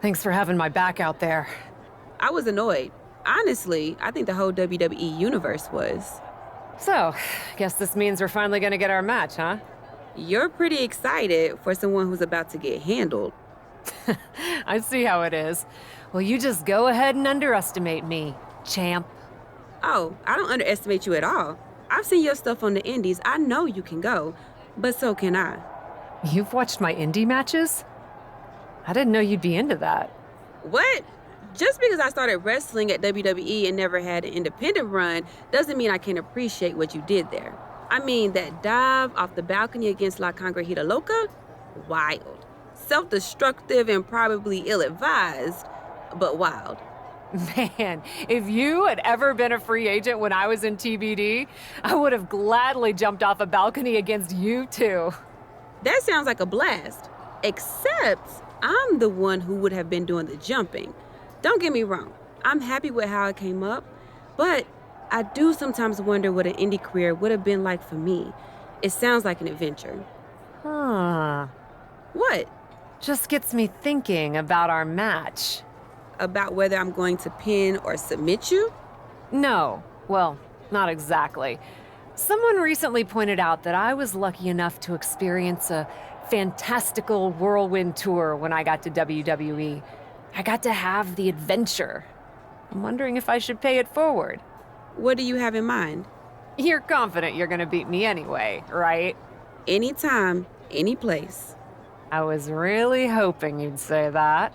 Thanks for having my back out there. I was annoyed. Honestly, I think the whole WWE universe was. So, guess this means we're finally gonna get our match, huh? You're pretty excited for someone who's about to get handled. I see how it is. Well, you just go ahead and underestimate me, champ. Oh, I don't underestimate you at all. I've seen your stuff on the indies. I know you can go, but so can I. You've watched my indie matches? I didn't know you'd be into that. What? Just because I started wrestling at WWE and never had an independent run doesn't mean I can't appreciate what you did there. I mean, that dive off the balcony against La Congrejita Loca? Wild. Self-destructive and probably ill-advised, but wild. Man, if you had ever been a free agent when I was in TBD, I would have gladly jumped off a balcony against you too. That sounds like a blast. Except I'm the one who would have been doing the jumping. Don't get me wrong, I'm happy with how I came up, but I do sometimes wonder what an indie career would have been like for me. It sounds like an adventure. Huh. What? Just gets me thinking about our match. About whether I'm going to pin or submit you? No, well, not exactly. Someone recently pointed out that I was lucky enough to experience a fantastical whirlwind tour when I got to WWE. I got to have the adventure. I'm wondering if I should pay it forward. What do you have in mind? You're confident you're gonna beat me anyway, right? Anytime, any place. I was really hoping you'd say that.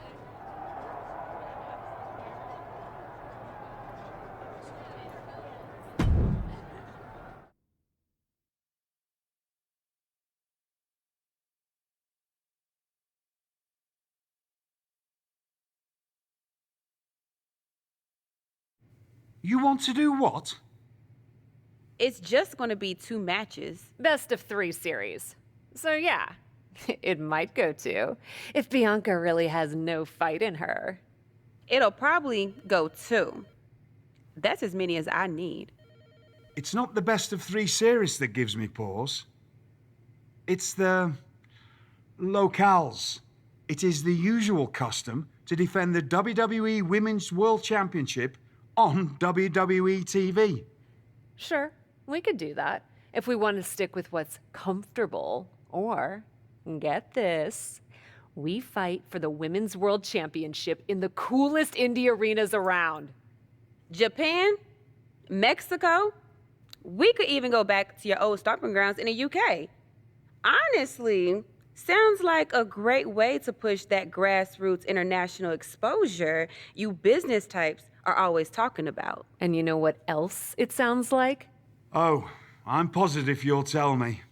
You want to do what? It's just going to be 2 matches. Best of 3 series. So yeah, it might go to, if Bianca really has no fight in her. It'll probably go 2. That's as many as I need. It's not the best of 3 series that gives me pause. It's the locales. It is the usual custom to defend the WWE Women's World Championship on WWE TV. Sure, we could do that if we want to stick with what's comfortable. Or, get this, we fight for the Women's World Championship in the coolest indie arenas around. Japan? Mexico? We could even go back to your old stomping grounds in the UK. Honestly, sounds like a great way to push that grassroots international exposure you business types are always talking about. And you know what else it sounds like? Oh, I'm positive you'll tell me.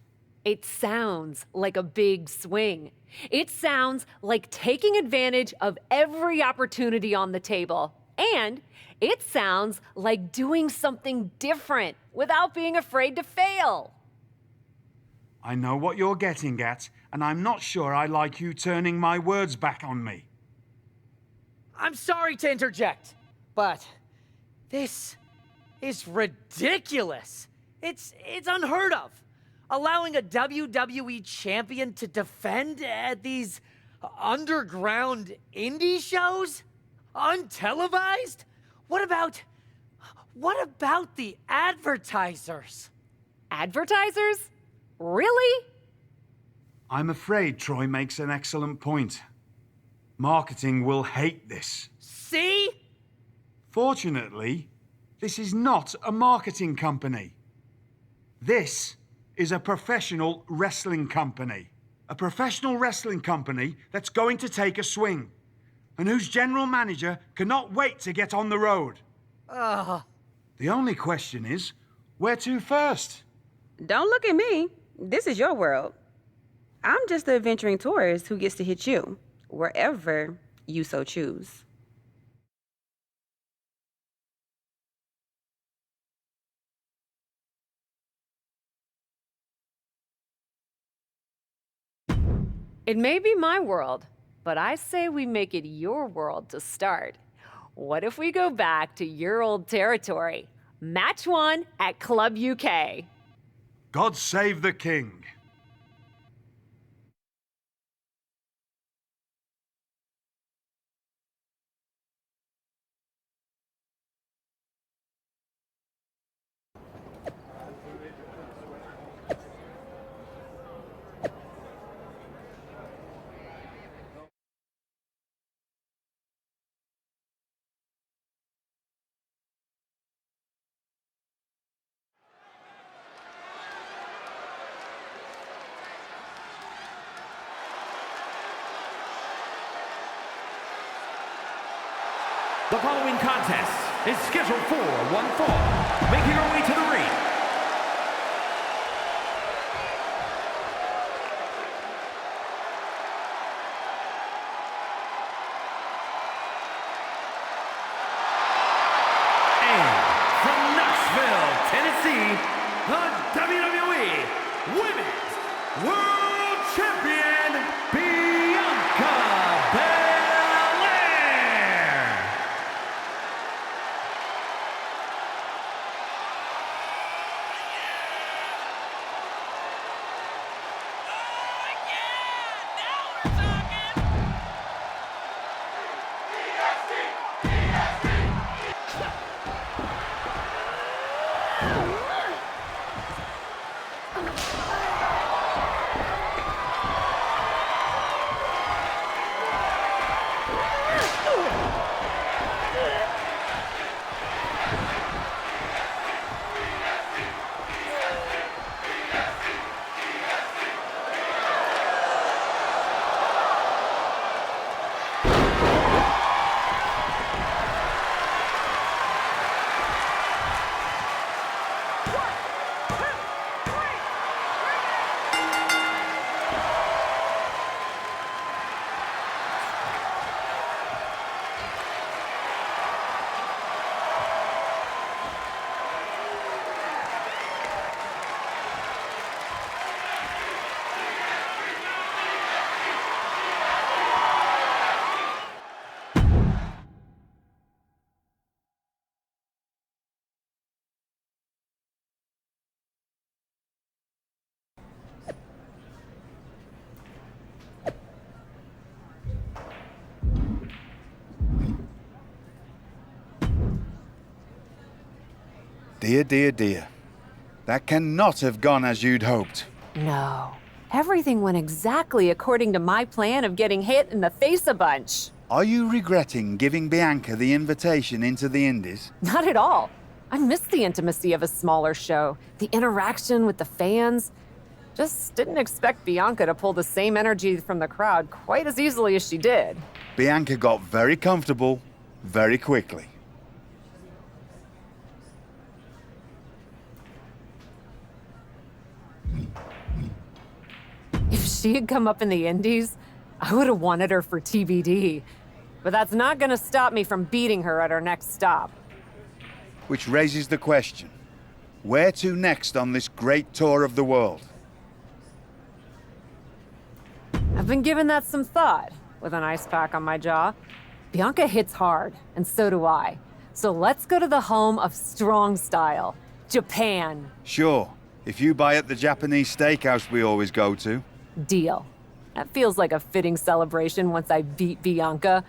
It sounds like a big swing. It sounds like taking advantage of every opportunity on the table. And it sounds like doing something different without being afraid to fail. I know what you're getting at, and I'm not sure I like you turning my words back on me. I'm sorry to interject, but this is ridiculous. It's unheard of. Allowing a WWE champion to defend at these underground indie shows? Untelevised? What about the advertisers? Advertisers? Really? I'm afraid Troy makes an excellent point. Marketing will hate this. See? Fortunately, this is not a marketing company. This is a professional wrestling company. A professional wrestling company that's going to take a swing, and whose general manager cannot wait to get on the road. The only question is, where to first? Don't look at me. This is your world. I'm just the adventuring tourist who gets to hit you, wherever you so choose. It may be my world, but I say we make it your world to start. What if we go back to your old territory? Match 1 at Club UK. God save the king. The following contest is scheduled for one fall. Making her way to the ring. And from Knoxville, Tennessee, the WWE Women's World Champion, Bianca Belair. Dear, dear, dear. That cannot have gone as you'd hoped. No. Everything went exactly according to my plan of getting hit in the face a bunch. Are you regretting giving Bianca the invitation into the Indies? Not at all. I miss the intimacy of a smaller show, the interaction with the fans. Just didn't expect Bianca to pull the same energy from the crowd quite as easily as she did. Bianca got very comfortable very quickly. If she had come up in the Indies, I would have wanted her for TBD. But that's not gonna stop me from beating her at our next stop. Which raises the question, where to next on this great tour of the world? I've been giving that some thought, with an ice pack on my jaw. Bianca hits hard, and so do I. So let's go to the home of strong style, Japan. Sure, if you buy at the Japanese steakhouse we always go to. Deal. That feels like a fitting celebration once I beat Bianca.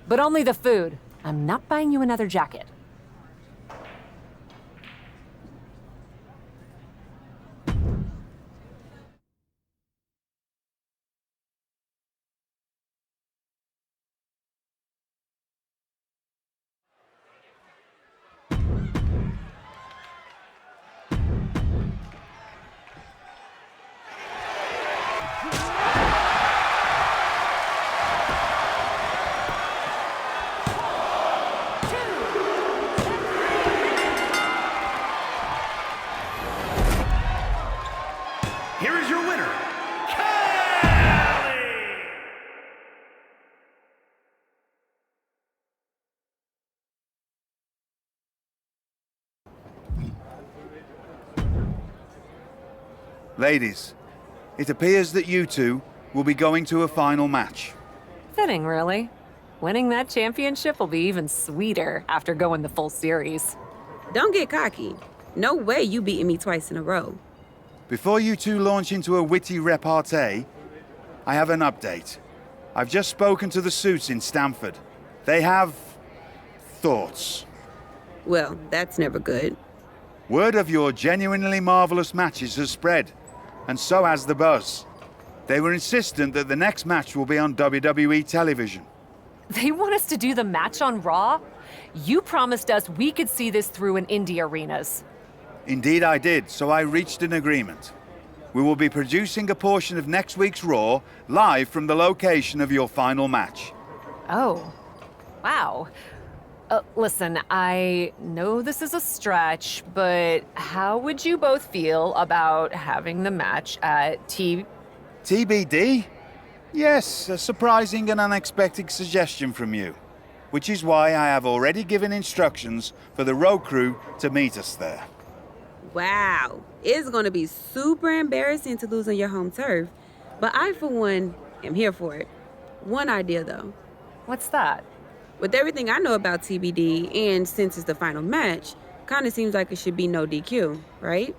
But only the food. I'm not buying you another jacket. Here is your winner, Kelly! Ladies, it appears that you two will be going to a final match. Fitting, really. Winning that championship will be even sweeter after going the full series. Don't get cocky. No way you beating me twice in a row. Before you two launch into a witty repartee, I have an update. I've just spoken to the suits in Stamford. They have thoughts. Well, that's never good. Word of your genuinely marvelous matches has spread, and so has the buzz. They were insistent that the next match will be on WWE television. They want us to do the match on Raw? You promised us we could see this through in indie arenas. Indeed I did, so I reached an agreement. We will be producing a portion of next week's Raw live from the location of your final match. Oh, wow. Listen, I know this is a stretch, but how would you both feel about having the match at TBD? Yes, a surprising and unexpected suggestion from you. Which is why I have already given instructions for the road crew to meet us there. Wow. It's going to be super embarrassing to lose on your home turf. But I, for one, am here for it. One idea, though. What's that? With everything I know about TBD, and since it's the final match, kind of seems like it should be no DQ, right?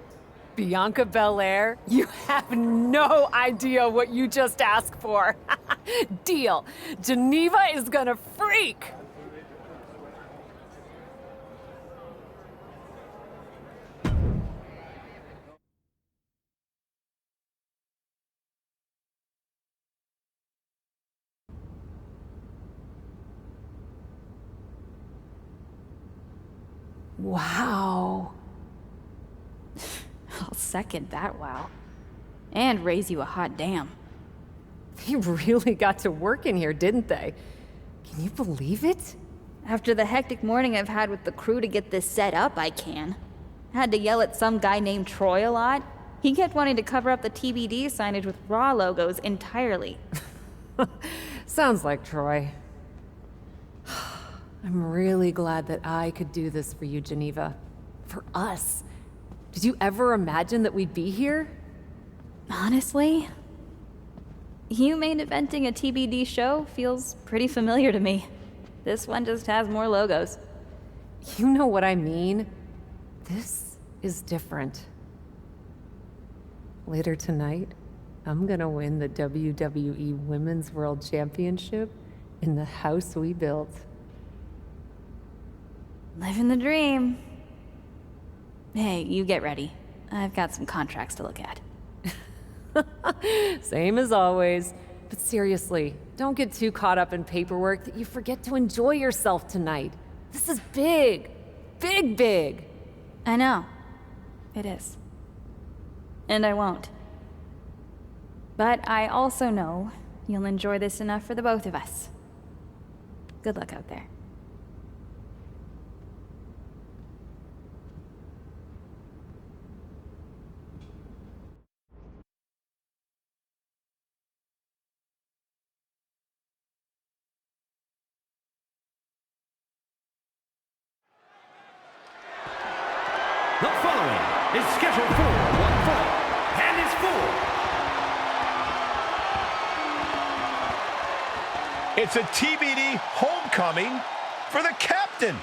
Bianca Belair? You have no idea what you just asked for. Deal. Geneva is gonna freak. Wow. I'll second that wow. And raise you a hot damn. They really got to work in here, didn't they? Can you believe it? After the hectic morning I've had with the crew to get this set up, I can. Had to yell at some guy named Troy a lot. He kept wanting to cover up the TBD signage with Raw logos entirely. Sounds like Troy. I'm really glad that I could do this for you, Geneva. For us. Did you ever imagine that we'd be here? Honestly, you main eventing a TBD show feels pretty familiar to me. This one just has more logos. You know what I mean? This is different. Later tonight, I'm gonna win the WWE Women's World Championship in the house we built. Living the dream. Hey, you get ready. I've got some contracts to look at. Same as always. But seriously, don't get too caught up in paperwork that you forget to enjoy yourself tonight. This is big. Big, big. I know. It is. And I won't. But I also know you'll enjoy this enough for the both of us. Good luck out there. The following is scheduled for one fall and is for... It's a TBD homecoming for the captain.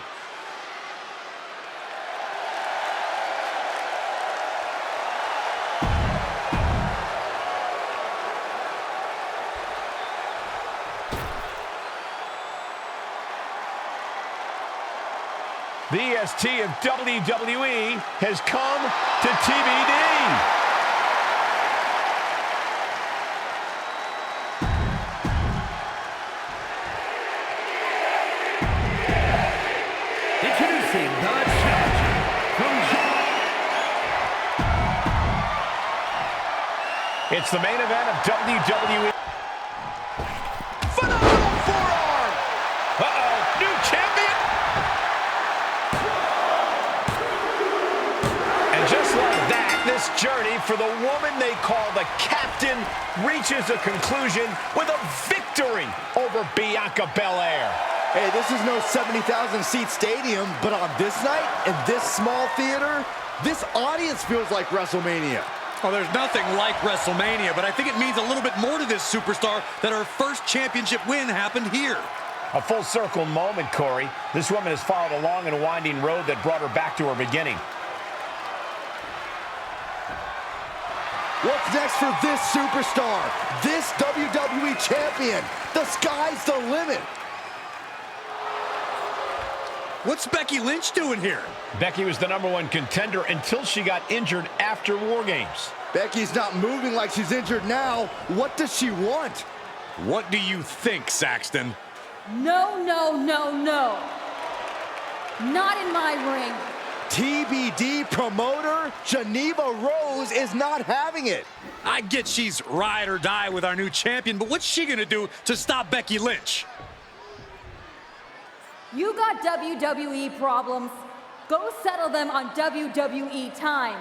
The EST of WWE has come to TBD. Introducing the challenger from It's the main event of WWE. Phenomenal forearm! Uh-oh, new champion! And just like that, this journey for the woman they call the captain reaches a conclusion with a victory over Bianca Belair. Hey, this is no 70,000-seat stadium, but on this night, in this small theater, this audience feels like WrestleMania. Oh, there's nothing like WrestleMania, but I think it means a little bit more to this superstar that her first championship win happened here. A full circle moment, Corey. This woman has followed a long and winding road that brought her back to her beginning. What's next for this superstar? This WWE champion? The sky's the limit. What's Becky Lynch doing here? Becky was the #1 contender until she got injured after War Games. Becky's not moving like she's injured now. What does she want? What do you think, Saxton? No, no, no, no. Not in my ring. TBD promoter Geneva Rose is not having it. I get she's ride or die with our new champion, but what's she gonna do to stop Becky Lynch? You got WWE problems. Go settle them on WWE time.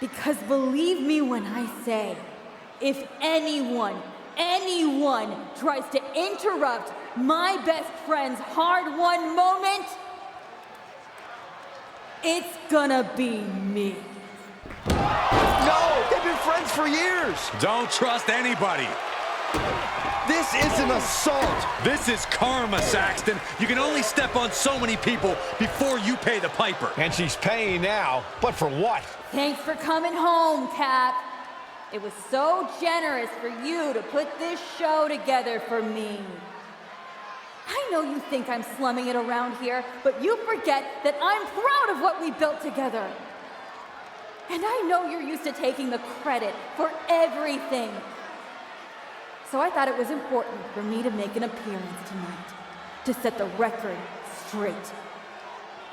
Because believe me when I say, if anyone tries to interrupt my best friend's hard-won moment, it's gonna be me. No, they've been friends for years. Don't trust anybody. This is an assault. This is karma, Saxton. You can only step on so many people before you pay the piper. And she's paying now, but for what? Thanks for coming home, Cap. It was so generous for you to put this show together for me. I know you think I'm slumming it around here, but you forget that I'm proud of what we built together. And I know you're used to taking the credit for everything. So I thought it was important for me to make an appearance tonight, to set the record straight.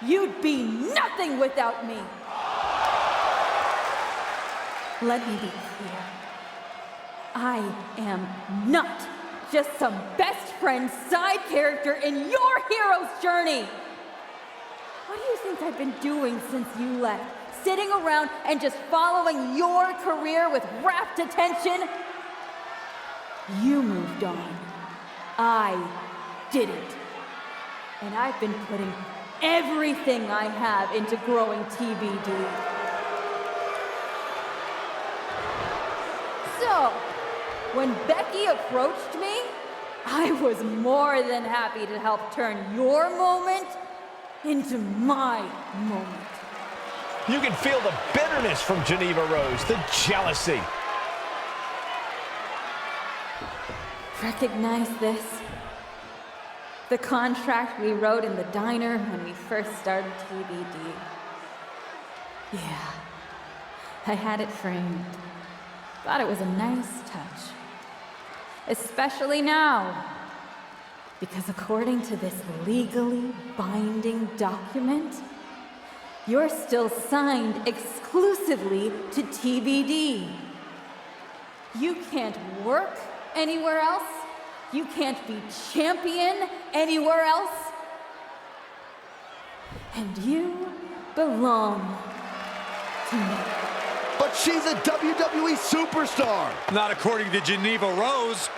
You'd be nothing without me. Let me be clear. I am not just some best friend side character in your hero's journey. What do you think I've been doing since you left? Sitting around and just following your career with rapt attention? You moved on. I didn't. And I've been putting everything I have into growing TBD. So, when Becky approached me, I was more than happy to help turn your moment into my moment. You can feel the bitterness from Geneva Rose, the jealousy. Recognize this? The contract we wrote in the diner when we first started TBD. Yeah, I had it framed. Thought it was a nice touch. Especially now. Because according to this legally binding document, you're still signed exclusively to TBD. You can't work anywhere else. You can't be champion anywhere else. And you belong to me. But she's a WWE superstar. Not according to Geneva Rose.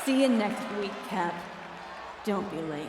See you next week, Cap. Don't be late.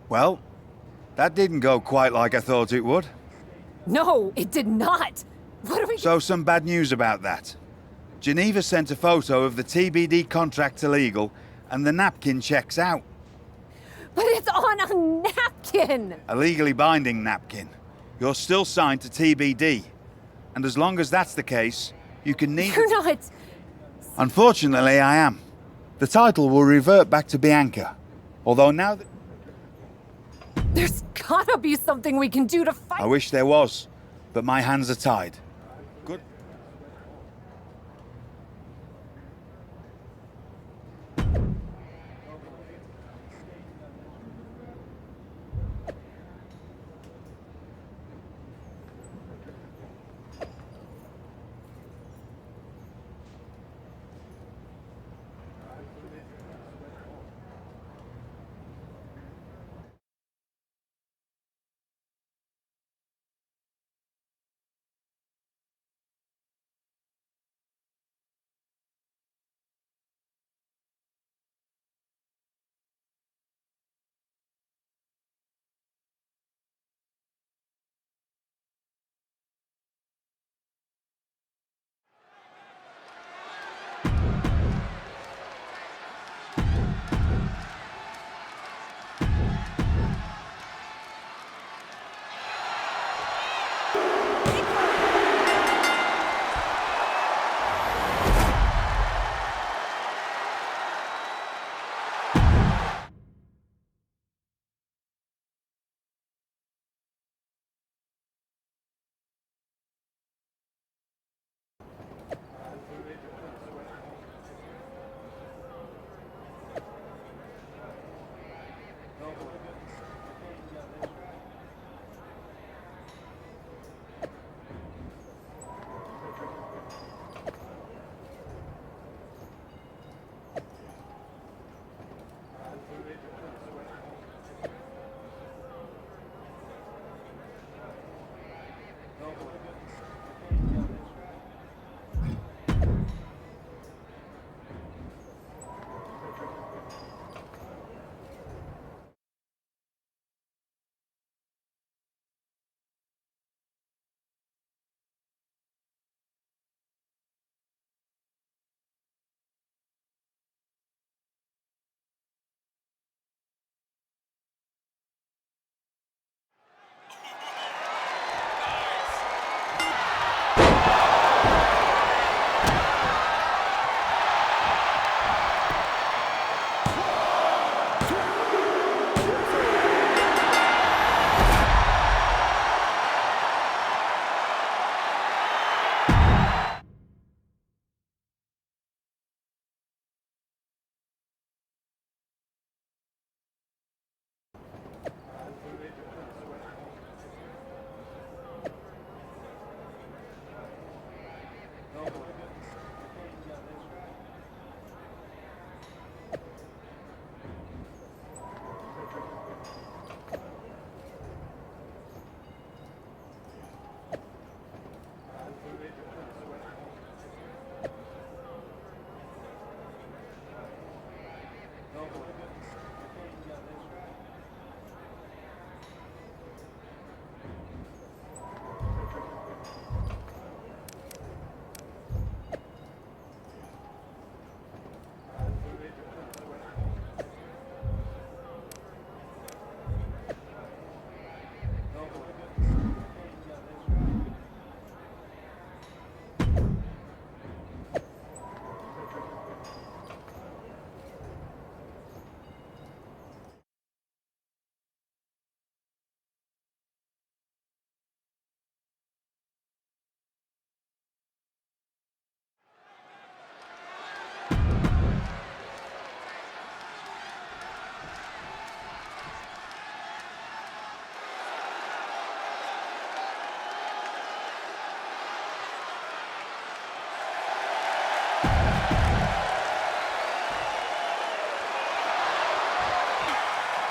Well, that didn't go quite like I thought it would. No, it did not. What are we... So some bad news about that. Geneva sent a photo of the TBD contract to legal, and the napkin checks out. But it's on a napkin! A legally binding napkin. You're still signed to TBD. And as long as that's the case, you can neither... You're not... Unfortunately, I am. The title will revert back to Bianca. Although now that... There's gotta be something we can do to fight... I wish there was, but my hands are tied.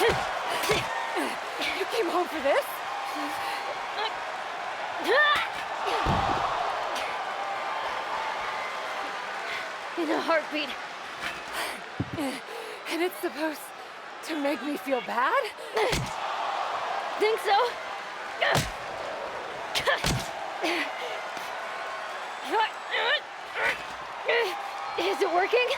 You came home for this? In a heartbeat. And it's supposed to make me feel bad? Think so? Is it working?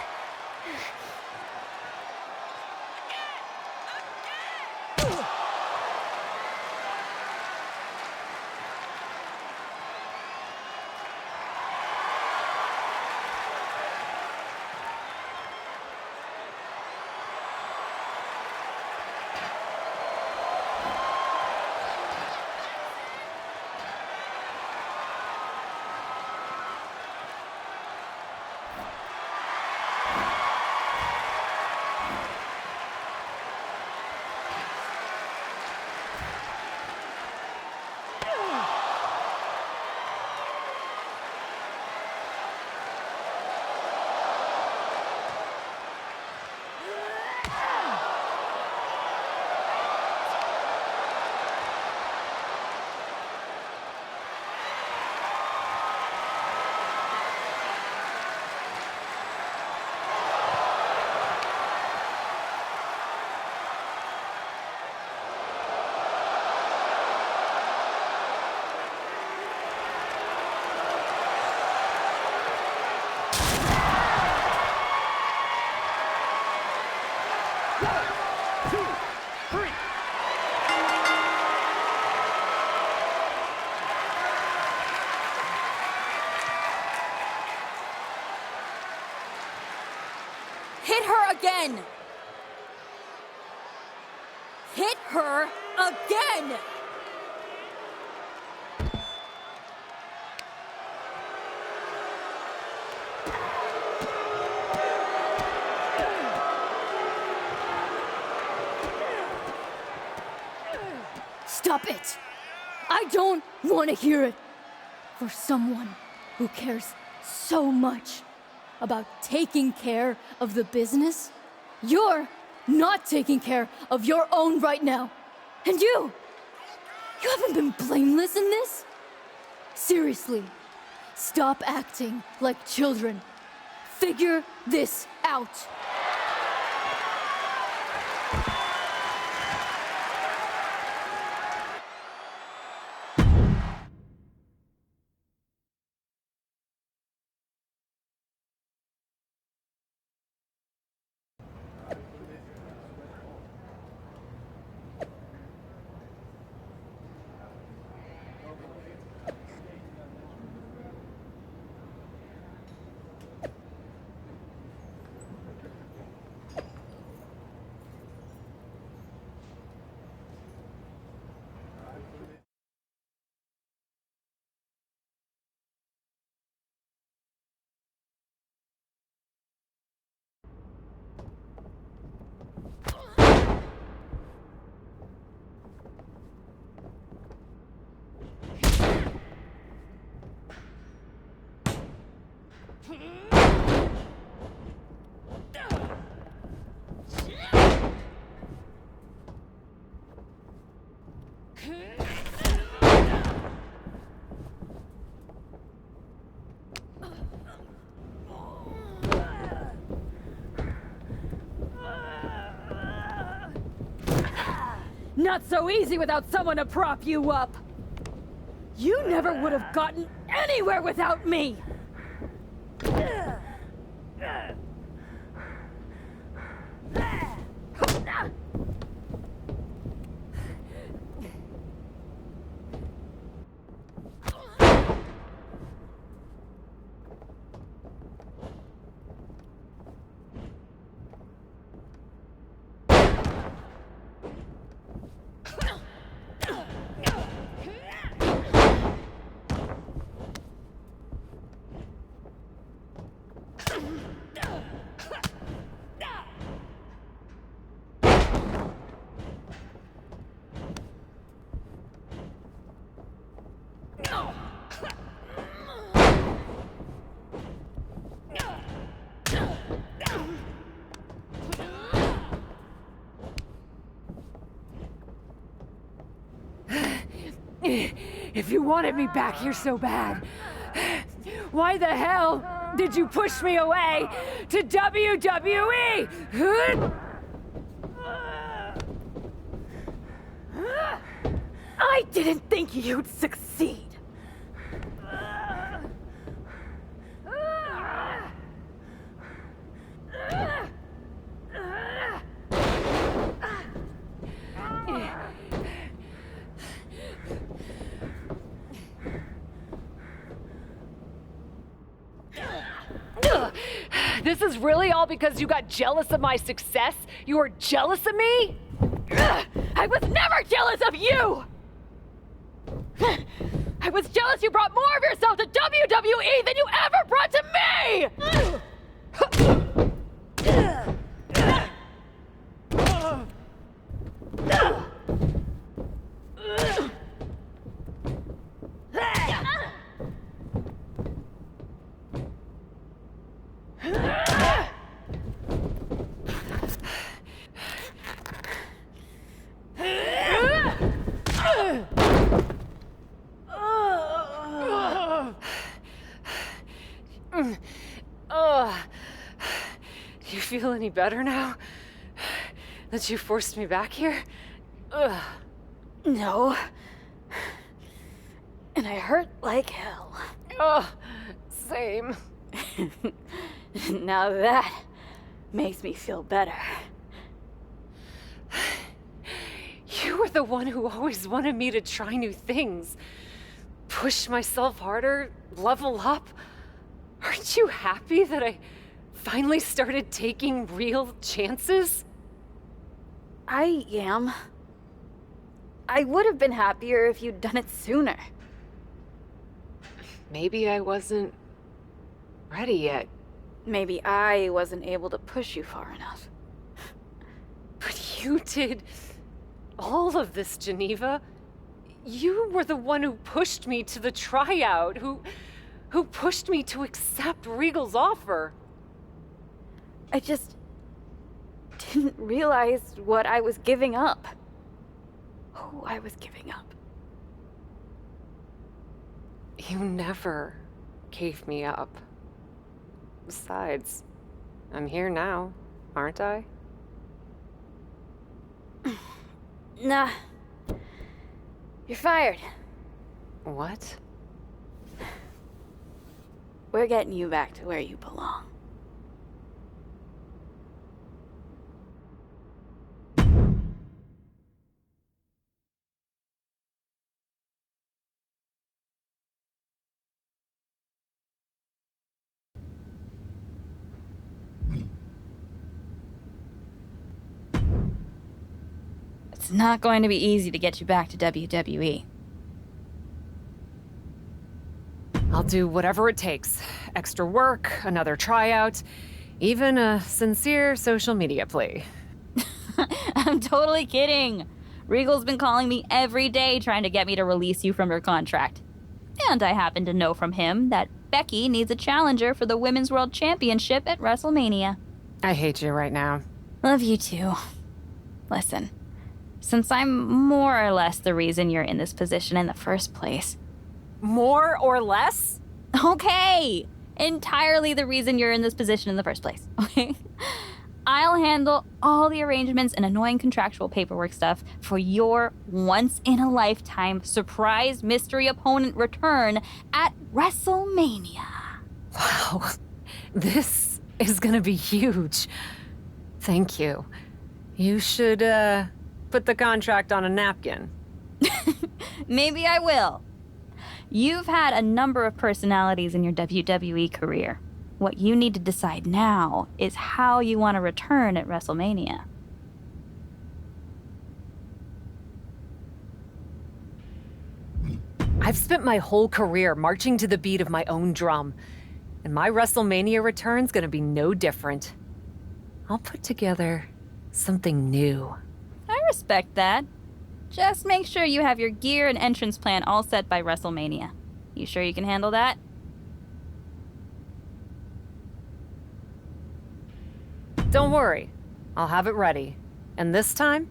Hit her again! Hit her again! Stop it! I don't want to hear it. For someone who cares so much about taking care of the business, you're not taking care of your own right now. And you haven't been blameless in this? Seriously, stop acting like children. Figure this out. Not so easy without someone to prop you up. You never would have gotten anywhere without me. If you wanted me back here so bad, why the hell did you push me away to WWE? I didn't think you'd succeed. This is really all because you got jealous of my success? You were jealous of me? I was never jealous of you! I was jealous you brought more of yourself to WWE than you ever brought to me! Do you feel any better now? That you forced me back here? No. And I hurt like hell. Same. Now that makes me feel better. You were the one who always wanted me to try new things. Push myself harder, level up. Aren't you happy that I finally started taking real chances? I am. I would have been happier if you'd done it sooner. Maybe I wasn't ready yet. Maybe I wasn't able to push you far enough. But you did all of this, Geneva. You were the one who pushed me to the tryout, who pushed me to accept Regal's offer. I just didn't realize what I was giving up. Who I was giving up. You never gave me up. Besides, I'm here now, aren't I? Nah. You're fired. What? We're getting you back to where you belong. It's not going to be easy to get you back to WWE. I'll do whatever it takes. Extra work, another tryout, even a sincere social media plea. I'm totally kidding. Regal's been calling me every day trying to get me to release you from your contract. And I happen to know from him that Becky needs a challenger for the Women's World Championship at WrestleMania. I hate you right now. Love you too. Listen, since I'm more or less the reason you're in this position in the first place. More or less? Okay! Entirely the reason you're in this position in the first place, okay? I'll handle all the arrangements and annoying contractual paperwork stuff for your once-in-a-lifetime surprise mystery opponent return at WrestleMania. Wow, this is gonna be huge. Thank you. You should, put the contract on a napkin. Maybe I will. You've had a number of personalities in your WWE career. What you need to decide now is how you want to return at WrestleMania. I've spent my whole career marching to the beat of my own drum, and my WrestleMania return's gonna be no different. I'll put together something new. I respect that. Just make sure you have your gear and entrance plan all set by WrestleMania. You sure you can handle that? Don't worry, I'll have it ready. And this time,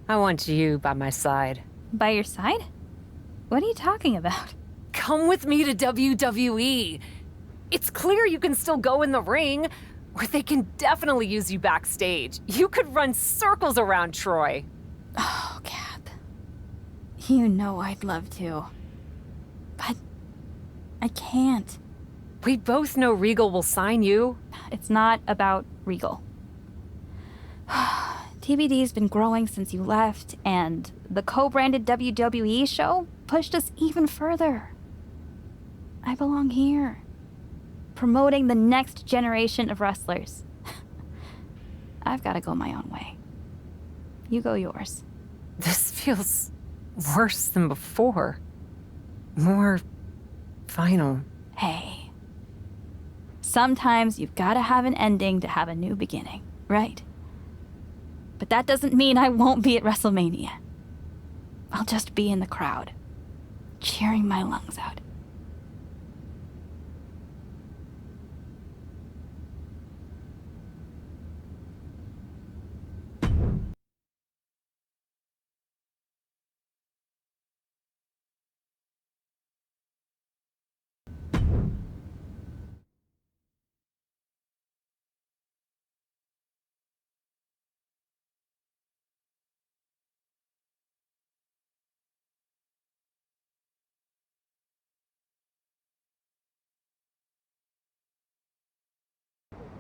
I want you by my side. By your side? What are you talking about? Come with me to WWE. It's clear you can still go in the ring, or they can definitely use you backstage. You could run circles around Troy. Oh, Cap. You know I'd love to. But I can't. We both know Regal will sign you. It's not about Regal. TBD's been growing since you left, and the co-branded WWE show pushed us even further. I belong here, promoting the next generation of wrestlers. I've got to go my own way. You go yours. This feels worse than before. More final. Hey. Sometimes you've got to have an ending to have a new beginning, right? But that doesn't mean I won't be at WrestleMania. I'll just be in the crowd, cheering my lungs out.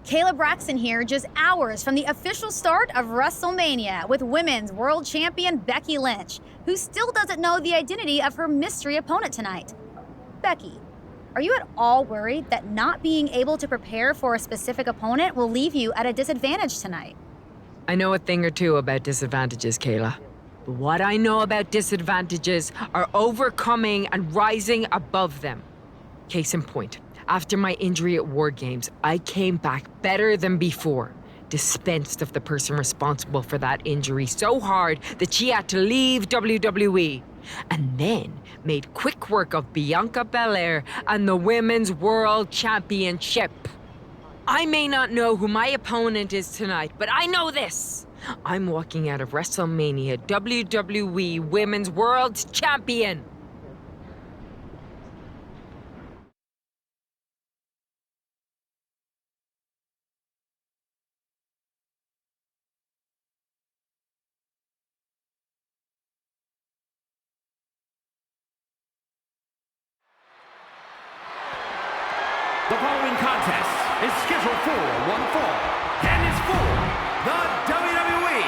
Kayla Braxton here, just hours from the official start of WrestleMania with Women's World Champion Becky Lynch, who still doesn't know the identity of her mystery opponent tonight. Becky, are you at all worried that not being able to prepare for a specific opponent will leave you at a disadvantage tonight? I know a thing or two about disadvantages, Kayla. But what I know about disadvantages are overcoming and rising above them. Case in point. After my injury at War Games, I came back better than before. Dispensed of the person responsible for that injury so hard that she had to leave WWE. And then made quick work of Bianca Belair and the Women's World Championship. I may not know who my opponent is tonight, but I know this. I'm walking out of WrestleMania WWE Women's World Champion. The following contest is scheduled for one fall and is for the WWE.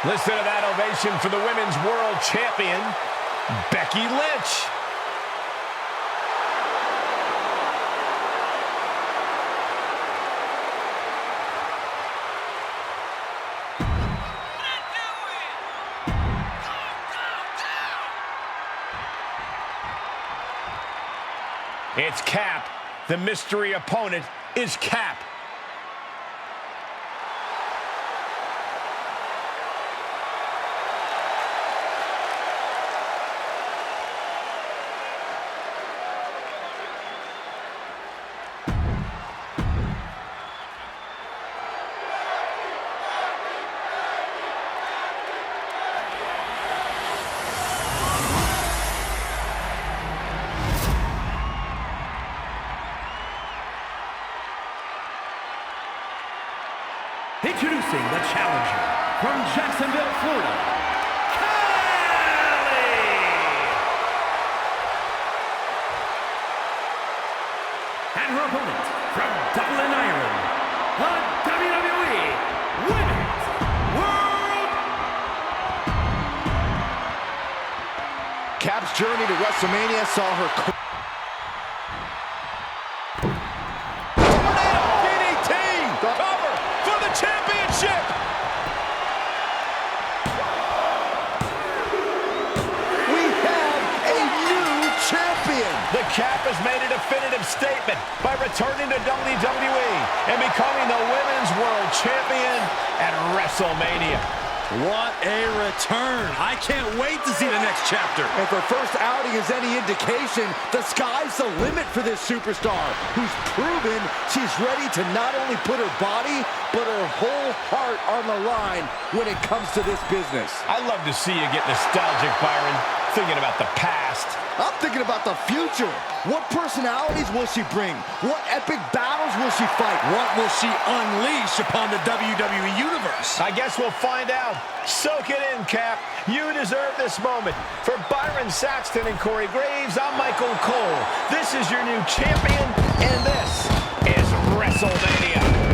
Listen to that ovation for the Women's World Champion, Becky Lynch. It's Cap. The mystery opponent is Cap. Introducing the challenger from Jacksonville, Florida, Kelly! And her opponent from Dublin, Ireland, the WWE Women's World. Cap's journey to WrestleMania saw her championship! We have a new champion! The Cap has made a definitive statement by returning to WWE and becoming the Women's World Champion at WrestleMania. What a return. I can't wait to see the next chapter. If her first outing is any indication, the sky's the limit for this superstar, who's proven she's ready to not only put her body, but her whole heart on the line when it comes to this business. I love to see you get nostalgic, Byron, thinking about the past. I'm thinking about the future. What personalities will she bring? What epic battles will she fight? What will she unleash upon the WWE Universe? I guess we'll find out. Soak it in, Cap. You deserve this moment. For Byron Saxton and Corey Graves, I'm Michael Cole. This is your new champion, and this is WrestleMania.